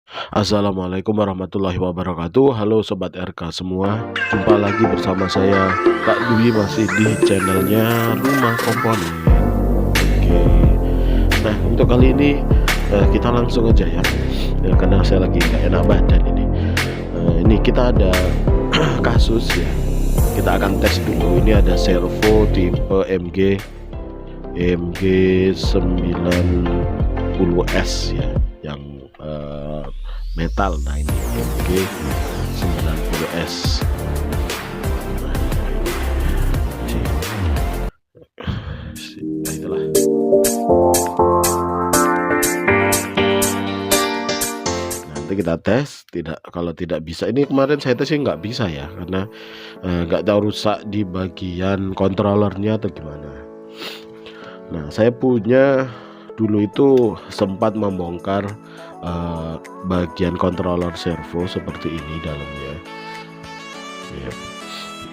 Assalamualaikum warahmatullahi wabarakatuh. Halo Sobat RK semua, jumpa lagi bersama saya Kak Dwi, masih di channelnya Rumah Komponen. Oke, nah untuk kali ini kita langsung aja ya, karena saya lagi gak enak badan ini. Ini kita ada kasus ya, kita akan tes dulu. Ini ada servo tipe MG 90S ya, yang metal. Nah ini MG 90S. Nah itulah. Nanti kita tes. Kalau tidak bisa, ini kemarin saya tes sih nggak bisa ya, karena nggak tahu rusak di bagian kontrolernya atau gimana. Nah saya punya dulu itu sempat membongkar bagian controller servo seperti ini dalamnya ya.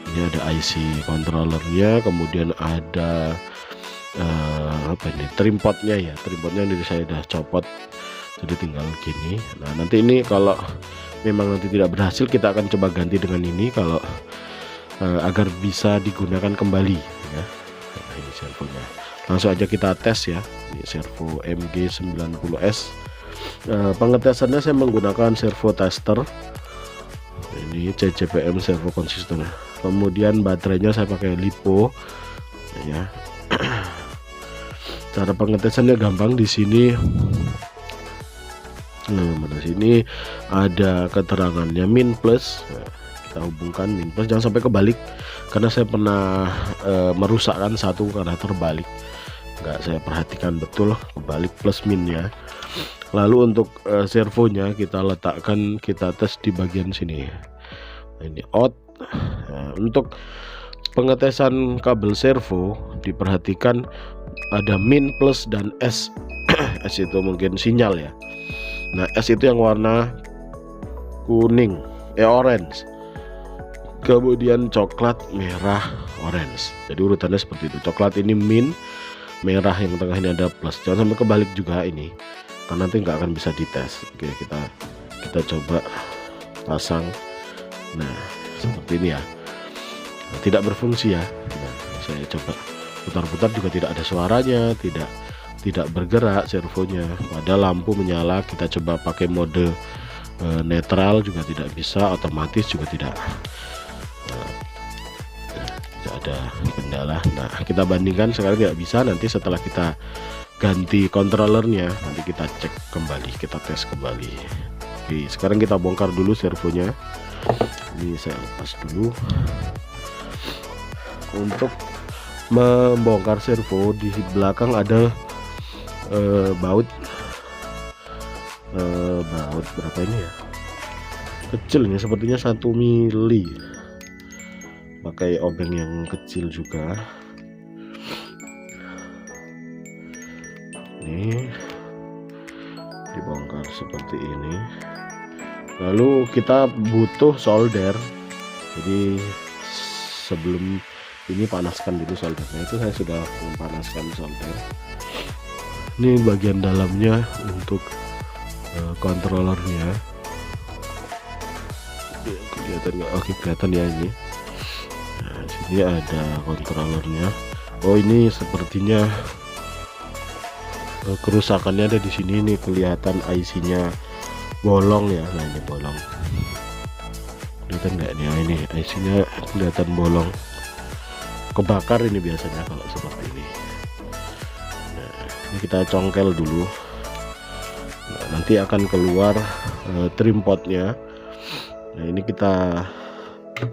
Ini ada IC controllernya, kemudian ada apa ini, trimpodnya ya. Trimpodnya ini saya udah copot, jadi tinggal gini. Nah nanti ini kalau memang nanti tidak berhasil, kita akan coba ganti dengan ini, kalau agar bisa digunakan kembali ya. Nah ini servonya, langsung aja kita tes ya. Ini servo MG 90S. Pengetesannya saya menggunakan servo tester, ini CCPM servo konsisten. Kemudian baterainya saya pakai LiPo ya. Cara pengetesannya gampang. Di sini mana sini ada keterangannya min plus. Nah, kita hubungkan min plus, jangan sampai kebalik, karena saya pernah merusakkan satu karena terbalik, nggak saya perhatikan betul kebalik plus minnya. Lalu untuk servonya kita letakkan, kita tes di bagian sini. Nah, ini out. Nah, untuk pengetesan kabel servo diperhatikan ada min, plus, dan S. S itu mungkin sinyal ya. Nah S itu yang warna kuning, orange, kemudian coklat, merah, orange. Jadi urutannya seperti itu. Coklat ini min, merah yang tengah ini ada plus. Jangan sampai kebalik juga ini, karena nanti nggak akan bisa dites. Oke, kita coba pasang. Nah seperti ini ya. Nah, tidak berfungsi ya. Nah, saya coba putar-putar juga tidak ada suaranya, tidak bergerak servonya. Padahal lampu menyala. Kita coba pakai mode netral juga tidak bisa, otomatis juga tidak ada kendala. Nah kita bandingkan, sekarang tidak bisa. Nanti setelah kita ganti controllernya, nanti kita cek kembali, kita tes kembali. Oke, sekarang kita bongkar dulu servonya. Ini saya lepas dulu. Untuk membongkar servo, di belakang ada baut berapa ini ya, kecil ini, sepertinya 1 mili, pakai obeng yang kecil juga. Ini dibongkar seperti ini. Lalu kita butuh solder, jadi sebelum ini panaskan dulu soldernya. Itu saya sudah memanaskan solder. Ini bagian dalamnya untuk kontrolernya. Kelihatan nggak? Oke, kelihatan ya ini. Nah, sini ada kontrolernya. Oh ini sepertinya kerusakannya ada di sini nih, kelihatan IC-nya bolong ya. Nah ini bolong, kelihatan nggak nih? Nah, ini IC-nya kelihatan bolong, kebakar ini biasanya kalau seperti ini. Nah, ini kita congkel dulu. Nah, nanti akan keluar trimpodnya. Nah ini kita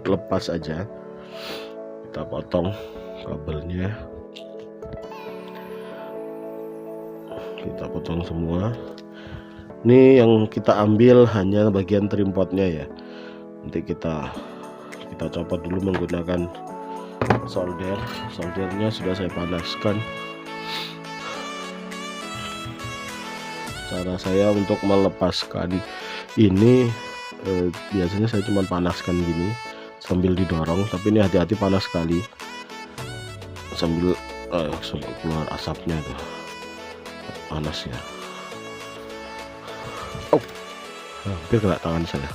lepas aja, kita potong kabelnya, kita potong semua. Ini yang kita ambil hanya bagian trimpodnya ya. Nanti kita copot dulu menggunakan solder. Soldernya sudah saya panaskan. Cara saya untuk melepaskan ini biasanya saya cuma panaskan gini sambil didorong, tapi ini hati-hati, panas sekali. Sambil keluar asapnya tuh, panas ya. Oh hampir kena tangan saya.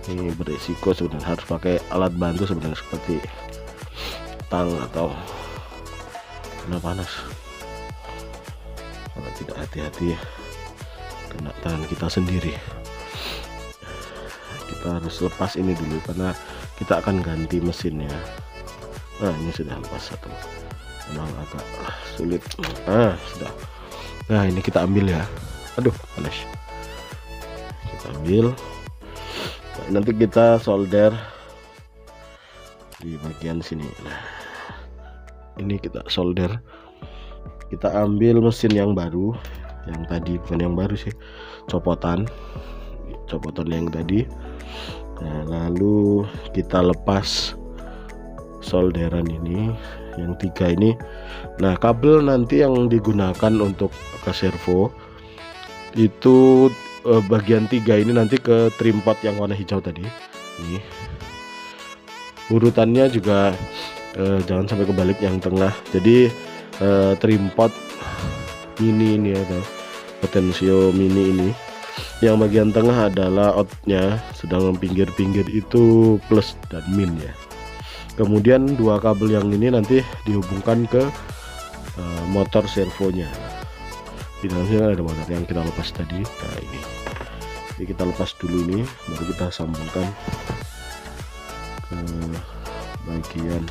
Ini berisiko sebenarnya, harus pakai alat bantu sebenarnya seperti tang atau kena panas. Kalau tidak hati-hati kena tangan kita sendiri. Kita harus lepas ini dulu karena kita akan ganti mesinnya. Nah, ini sudah lepas satu, memang agak sulit. Sudah. Nah, ini kita ambil ya. Aduh, panas. Kita ambil. Nah, nanti kita solder di bagian sini. Nah, ini kita solder. Kita ambil mesin yang baru, yang tadi bukan yang baru sih, copotan yang tadi. Nah, lalu kita lepas solderan ini yang 3 ini. Nah, kabel nanti yang digunakan untuk ke servo itu bagian 3 ini nanti ke trim pot yang warna hijau tadi. Ini urutannya juga jangan sampai kebalik yang tengah. Jadi trim pot mini ini atau potensio mini ini, yang bagian tengah adalah outnya, sedangkan pinggir-pinggir itu plus dan min ya. Kemudian 2 kabel yang ini nanti dihubungkan ke motor servonya. Di dalam sini ada motor yang kita lepas tadi. Nah, ini jadi kita lepas dulu ini, baru kita sambungkan ke bagian.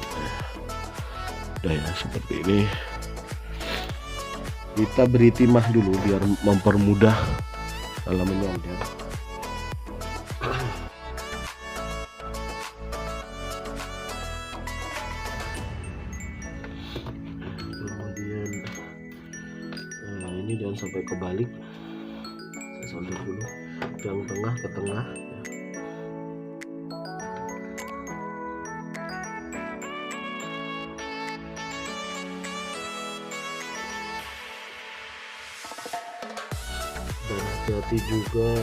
Udah ya, seperti ini. Kita beri timah dulu biar mempermudah dalam menyolder. Kemudian ini jangan sampai kebalik. Saya solder dulu yang tengah ke tengah. Dan hati-hati juga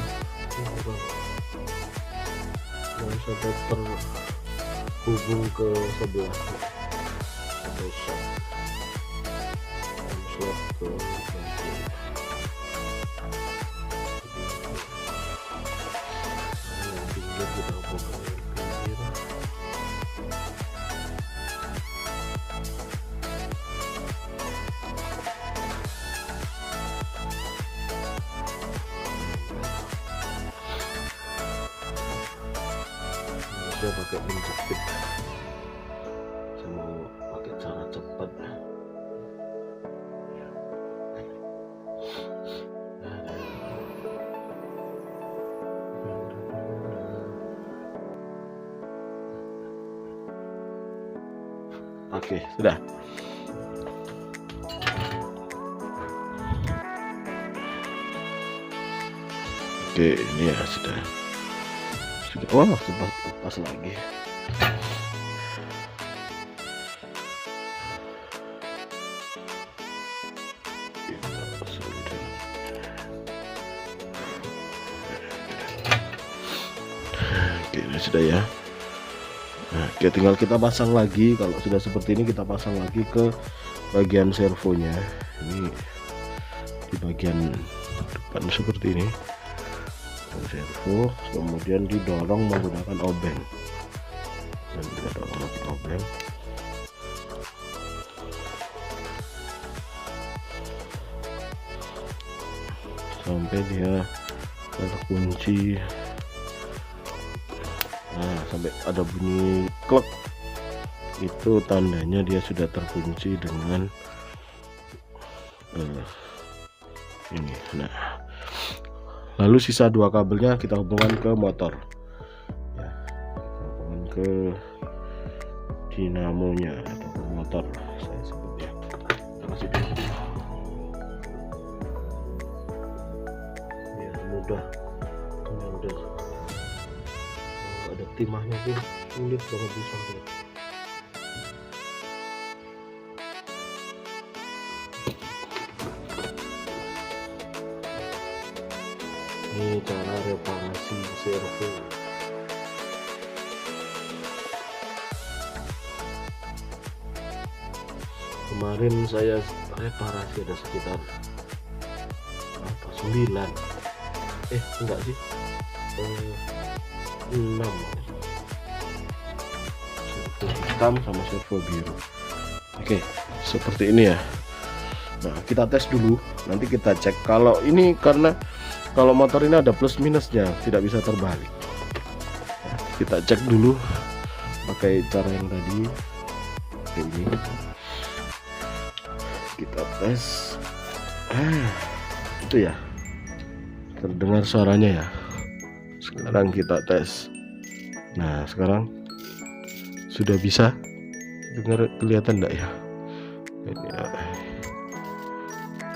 jangan sampai terhubung ke sebelah atau slot ke bagian. Yang pinggir kita hubungkan yang pinggir. Saya pakai menjepit, saya mau pakai cara cepat. Oke, sudah. Oke, ini ya sudah. Wah, sempat lepas lagi. Oke, ini sudah ya. Nah, oke, tinggal kita pasang lagi. Kalau sudah seperti ini, kita pasang lagi ke bagian servonya. Ini di bagian depan seperti ini. Servo, kemudian didorong menggunakan obeng, dan kita dorong pakai obeng sampai dia terkunci. Nah, sampai ada bunyi klek, itu tandanya dia sudah terkunci dengan ini. Nah, lalu sisa 2 kabelnya kita hubungkan ke motor ya, hubungan ke dinamonya atau ke motor saya sebutnya. Ya, mudah, ada timahnya tuh sulit banget disolder. Ini cara reparasi servo. Kemarin saya reparasi ada sekitar 9 enggak sih, 6 servo hitam sama servo biru. Oke, seperti ini ya. Nah, kita tes dulu, nanti kita cek. Kalau ini, karena kalau motor ini ada plus minusnya, tidak bisa terbalik. Nah, kita cek dulu pakai cara yang tadi. Ini kita tes. Itu ya, terdengar suaranya ya. Sekarang kita tes. Nah, sekarang sudah bisa dengar, kelihatan enggak ya? Ini ya.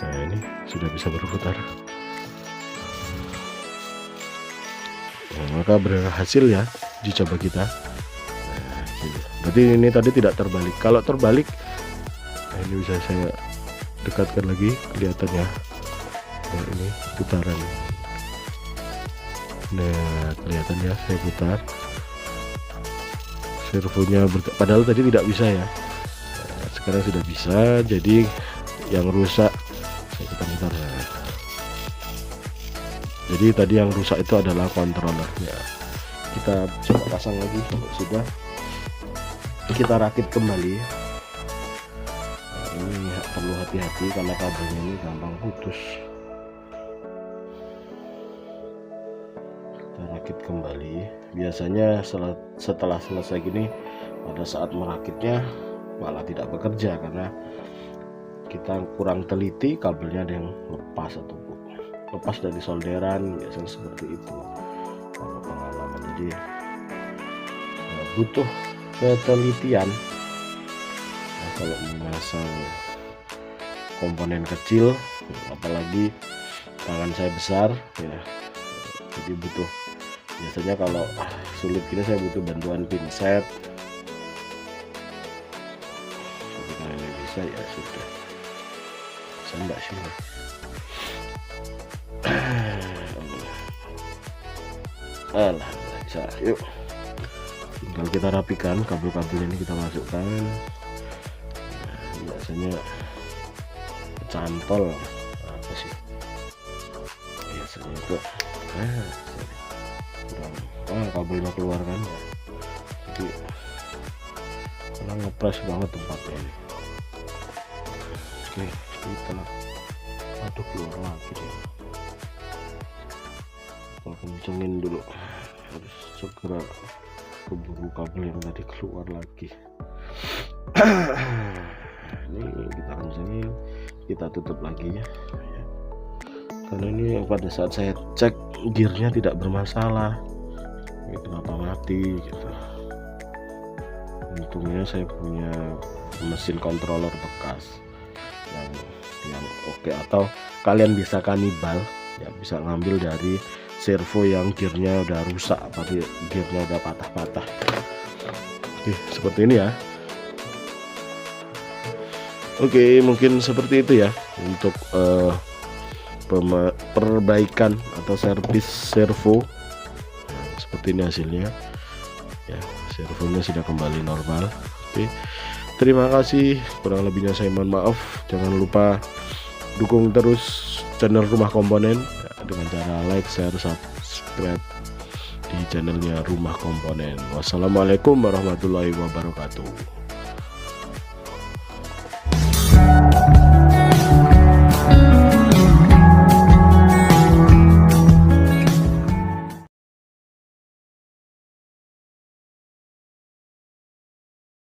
Nah, ini sudah bisa berputar. Nah, maka berhasil ya uji coba kita. Nah, berarti ini tadi tidak terbalik. Kalau terbalik, nah ini bisa saya dekatkan lagi, kelihatan ya. Nah, ini putaran. Nah, kelihatan ya, saya putar. Servonya padahal tadi tidak bisa ya. Nah, sekarang sudah bisa. Jadi yang rusak, saya putar-putar. Nah, jadi tadi yang rusak itu adalah kontrolernya. Kita coba pasang lagi. Sudah, kita rakit kembali. Nah, ini perlu hati-hati karena kabelnya ini gampang putus. Kita rakit kembali. Biasanya setelah selesai gini, pada saat merakitnya malah tidak bekerja karena kita kurang teliti, kabelnya ada yang lepas atau lepas dari solderan, biasanya seperti itu kalau pengalaman. Jadi butuh ketelitian. Nah, kalau memasang komponen kecil, apalagi tangan saya besar ya, jadi butuh, biasanya kalau sulit gini saya butuh bantuan pinset. Tapi kalau ini bisa ya sudah. Bisa enggak sih? Alhamdulillah bisa. Yuk, tinggal kita rapikan kabel-kabel ini, kita masukkan. Nah, biasanya cantol apa sih biasanya itu, kabelnya keluar kan, jadi karena ngepres banget tempatnya ini. Oke, kita aduh, keluar lagi deh. Kita kencengin dulu, harus segera keburu kabel yang tadi keluar lagi. Ini kita kencengin, kita tutup lagi ya, karena ini pada saat saya cek gearnya tidak bermasalah. Ini kenapa mati gitu. Untungnya saya punya mesin controller bekas yang oke, atau kalian bisa kanibal ya, bisa ngambil dari servo yang gearnya udah rusak, tapi gearnya udah patah-patah. Oke, seperti ini ya. Oke, mungkin seperti itu ya untuk perbaikan atau servis servo. Nah, seperti ini hasilnya ya, servonya sudah kembali normal. Oke, terima kasih, kurang lebihnya saya mohon maaf. Jangan lupa dukung terus channel Rumah Komponen ya, dengan cara like, share, subscribe di channelnya Rumah Komponen. Wassalamualaikum warahmatullahi wabarakatuh.